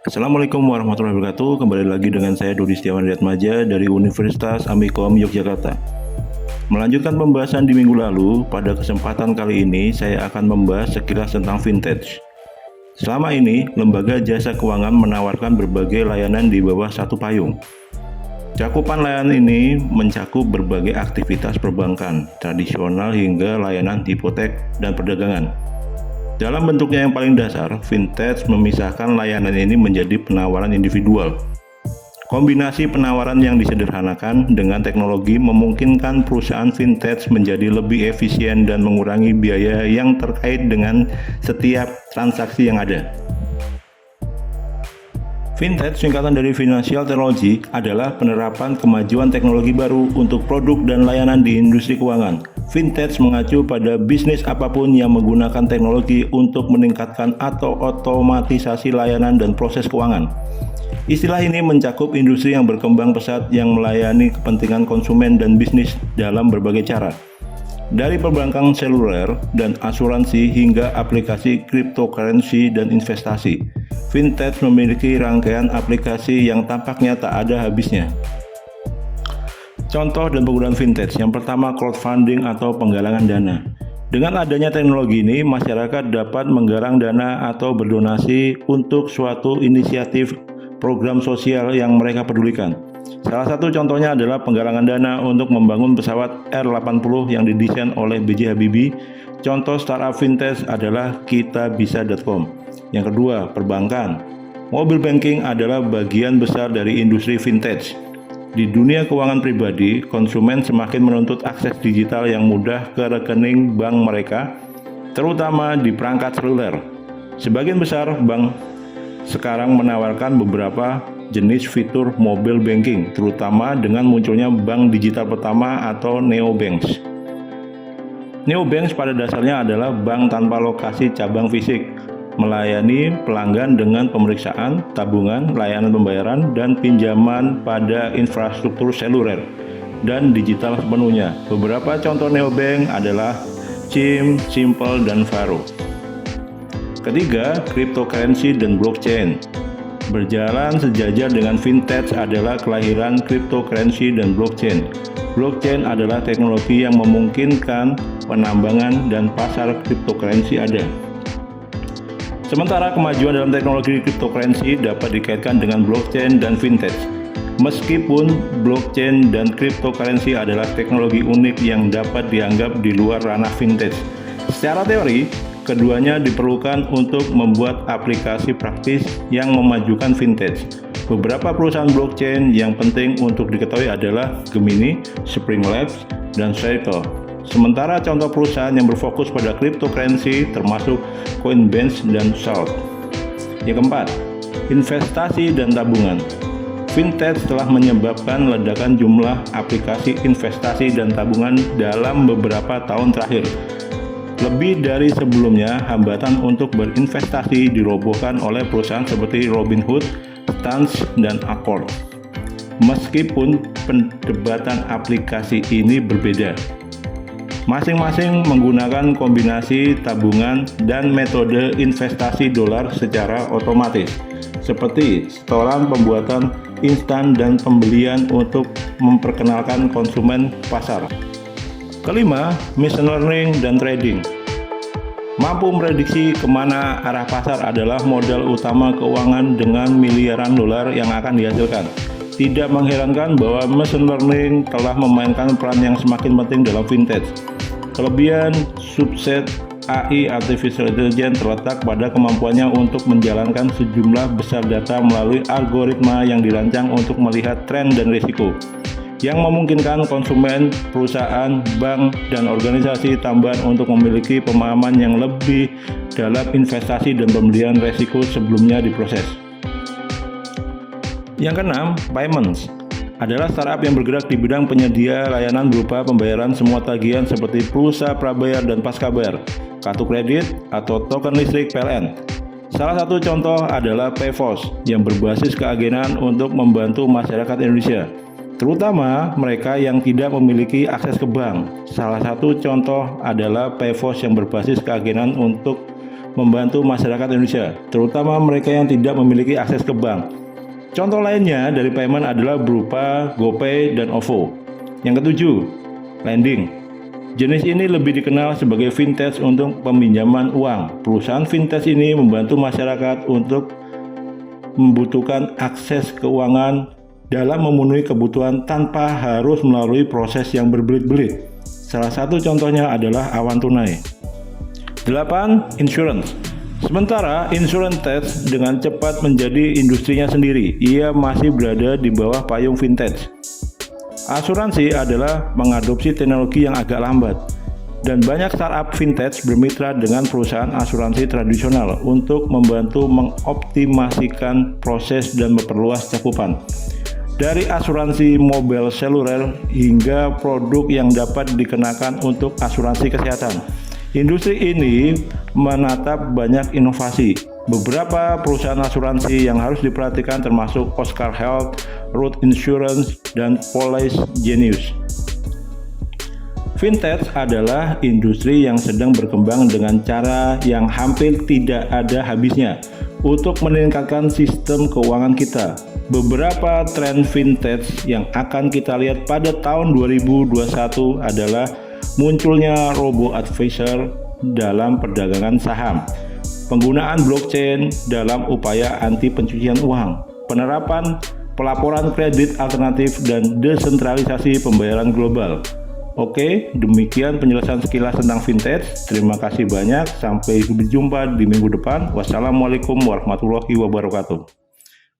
Assalamualaikum warahmatullahi wabarakatuh. Kembali lagi dengan saya Dodi Setiawan Riyatmaja dari Universitas Amikom Yogyakarta. Melanjutkan pembahasan di minggu lalu, pada kesempatan kali ini saya akan membahas sekilas tentang vintage. Selama ini, lembaga jasa keuangan menawarkan berbagai layanan di bawah satu payung. Cakupan layanan ini mencakup berbagai aktivitas perbankan, tradisional hingga layanan hipotek dan perdagangan. Dalam bentuknya yang paling dasar, vintage memisahkan layanan ini menjadi penawaran individual. Kombinasi penawaran yang disederhanakan dengan teknologi memungkinkan perusahaan vintage menjadi lebih efisien dan mengurangi biaya yang terkait dengan setiap transaksi yang ada. Vintage, singkatan dari Financial Technology, adalah penerapan kemajuan teknologi baru untuk produk dan layanan di industri keuangan. Vintage mengacu pada bisnis apapun yang menggunakan teknologi untuk meningkatkan atau otomatisasi layanan dan proses keuangan. Istilah ini mencakup industri yang berkembang pesat yang melayani kepentingan konsumen dan bisnis dalam berbagai cara. Dari perbankan seluler dan asuransi hingga aplikasi cryptocurrency dan investasi, vintage memiliki rangkaian aplikasi yang tampaknya tak ada habisnya. Contoh dan penggunaan vintage. Yang pertama, crowdfunding atau penggalangan dana. Dengan adanya teknologi ini, masyarakat dapat menggalang dana atau berdonasi untuk suatu inisiatif program sosial yang mereka pedulikan. Salah satu contohnya adalah penggalangan dana untuk membangun pesawat R80 yang didesain oleh B.J. Habibie. Contoh startup vintage adalah kitabisa.com. Yang kedua, perbankan. Mobile banking adalah bagian besar dari industri vintage. Di dunia keuangan pribadi, konsumen semakin menuntut akses digital yang mudah ke rekening bank mereka, terutama di perangkat seluler. Sebagian besar bank sekarang menawarkan beberapa jenis fitur mobile banking, terutama dengan munculnya bank digital pertama atau neobanks. Neobanks pada dasarnya adalah bank tanpa lokasi cabang fisik, melayani pelanggan dengan pemeriksaan, tabungan, layanan pembayaran, dan pinjaman pada infrastruktur seluler dan digital sepenuhnya. Beberapa contoh neobank adalah Chime, Simple, dan Faro. Ketiga, cryptocurrency dan blockchain. Berjalan sejajar dengan vintage adalah kelahiran cryptocurrency dan blockchain. Blockchain adalah teknologi yang memungkinkan penambangan dan pasar cryptocurrency ada. Sementara kemajuan dalam teknologi cryptocurrency dapat dikaitkan dengan blockchain dan vintage. Meskipun blockchain dan cryptocurrency adalah teknologi unik yang dapat dianggap di luar ranah vintage. Secara teori, keduanya diperlukan untuk membuat aplikasi praktis yang memajukan vintage. Beberapa perusahaan blockchain yang penting untuk diketahui adalah Gemini, Spring Labs, dan Circle. Sementara contoh perusahaan yang berfokus pada cryptocurrency termasuk Coinbase dan Salt. Yang keempat, investasi dan tabungan. Vintage telah menyebabkan ledakan jumlah aplikasi investasi dan tabungan dalam beberapa tahun terakhir. Lebih dari sebelumnya, hambatan untuk berinvestasi dirobohkan oleh perusahaan seperti Robinhood, Stance, dan Accord. Meskipun perdebatan aplikasi ini berbeda, masing-masing menggunakan kombinasi tabungan dan metode investasi dolar secara otomatis, seperti setoran pembuatan instan dan pembelian untuk memperkenalkan konsumen pasar. Kelima, machine learning dan trading. Mampu memprediksi kemana arah pasar adalah modal utama keuangan dengan miliaran dolar yang akan dihasilkan. Tidak mengherankan bahwa machine learning telah memainkan peran yang semakin penting dalam vintage. Kelebihan subset AI Artificial Intelligence terletak pada kemampuannya untuk menjalankan sejumlah besar data melalui algoritma yang dirancang untuk melihat tren dan risiko, yang memungkinkan konsumen, perusahaan, bank, dan organisasi tambahan untuk memiliki pemahaman yang lebih dalam investasi dan pembelian risiko sebelumnya diproses. Yang keenam, payments adalah startup yang bergerak di bidang penyedia layanan berupa pembayaran semua tagihan seperti pulsa prabayar dan pascabayar, kartu kredit, atau token listrik PLN. Salah satu contoh adalah PayFoz yang berbasis keagenan untuk membantu masyarakat Indonesia, terutama mereka yang tidak memiliki akses ke bank. Salah satu contoh adalah PayFoz yang berbasis keagenan untuk membantu masyarakat Indonesia, terutama mereka yang tidak memiliki akses ke bank. Contoh lainnya dari payment adalah berupa GoPay dan OVO. Yang ketujuh, lending. Jenis ini lebih dikenal sebagai fintech untuk peminjaman uang. Perusahaan fintech ini membantu masyarakat untuk membutuhkan akses keuangan dalam memenuhi kebutuhan tanpa harus melalui proses yang berbelit-belit. Salah satu contohnya adalah Awan Tunai. 8. Insurance. Sementara insurance tech dengan cepat menjadi industrinya sendiri, ia masih berada di bawah payung fintech. Asuransi adalah mengadopsi teknologi yang agak lambat, dan banyak startup fintech bermitra dengan perusahaan asuransi tradisional untuk membantu mengoptimasikan proses dan memperluas cakupan. Dari asuransi mobil seluler hingga produk yang dapat dikenakan untuk asuransi kesehatan. Industri ini menatap banyak inovasi. Beberapa perusahaan asuransi yang harus diperhatikan termasuk Oscar Health, Root Insurance, dan Police Genius. Fintech adalah industri yang sedang berkembang dengan cara yang hampir tidak ada habisnya untuk meningkatkan sistem keuangan kita. Beberapa tren fintech yang akan kita lihat pada tahun 2021 adalah munculnya robo-advisor dalam perdagangan saham, penggunaan blockchain dalam upaya anti pencucian uang, penerapan pelaporan kredit alternatif, dan desentralisasi pembayaran global. Oke, demikian penjelasan sekilas tentang fintech. Terima kasih banyak, sampai berjumpa di minggu depan. Wassalamualaikum warahmatullahi wabarakatuh.